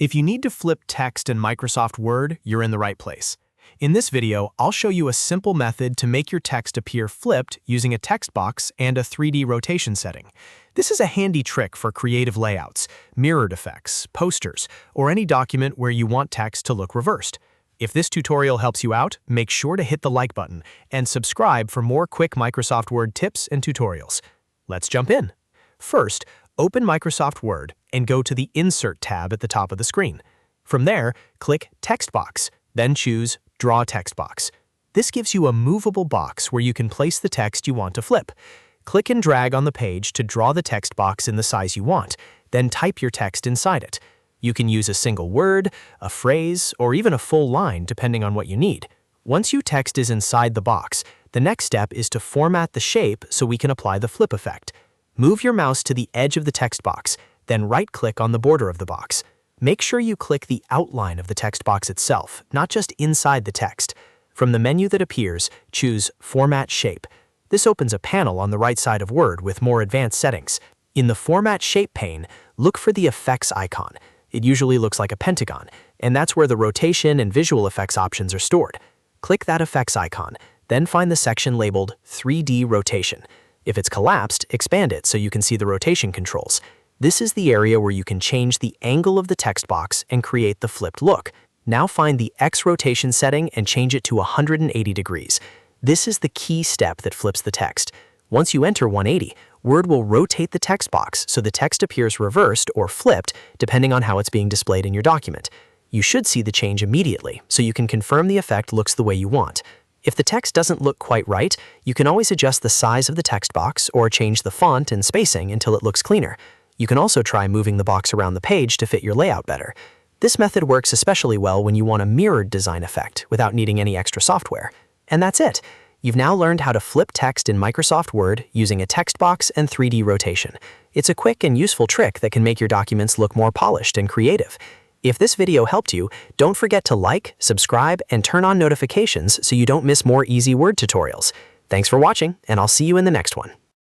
If you need to flip text in Microsoft Word, you're in the right place. In this video, I'll show you a simple method to make your text appear flipped using a text box and a 3D rotation setting. This is a handy trick for creative layouts, mirrored effects, posters, or any document where you want text to look reversed. If this tutorial helps you out, make sure to hit the like button and subscribe for more quick Microsoft Word tips and tutorials. Let's jump in. First, open Microsoft Word and go to the Insert tab at the top of the screen. From there, click Text Box, then choose Draw Text Box. This gives you a movable box where you can place the text you want to flip. Click and drag on the page to draw the text box in the size you want, then type your text inside it. You can use a single word, a phrase, or even a full line depending on what you need. Once your text is inside the box, the next step is to format the shape so we can apply the flip effect. Move your mouse to the edge of the text box, then right-click on the border of the box. Make sure you click the outline of the text box itself, not just inside the text. From the menu that appears, choose Format Shape. This opens a panel on the right side of Word with more advanced settings. In the Format Shape pane, look for the Effects icon. It usually looks like a pentagon, and that's where the rotation and visual effects options are stored. Click that effects icon, then find the section labeled 3D Rotation. If it's collapsed, expand it so you can see the rotation controls. This is the area where you can change the angle of the text box and create the flipped look. Now find the X rotation setting and change it to 180 degrees. This is the key step that flips the text. Once you enter 180, Word will rotate the text box so the text appears reversed or flipped depending on how it's being displayed in your document. You should see the change immediately, so you can confirm the effect looks the way you want. If the text doesn't look quite right, you can always adjust the size of the text box or change the font and spacing until it looks cleaner. You can also try moving the box around the page to fit your layout better. This method works especially well when you want a mirrored design effect without needing any extra software. And that's it. You've now learned how to flip text in Microsoft Word using a text box and 3D rotation. It's a quick and useful trick that can make your documents look more polished and creative. If this video helped you, don't forget to like, subscribe, and turn on notifications so you don't miss more easy Word tutorials. Thanks for watching, and I'll see you in the next one.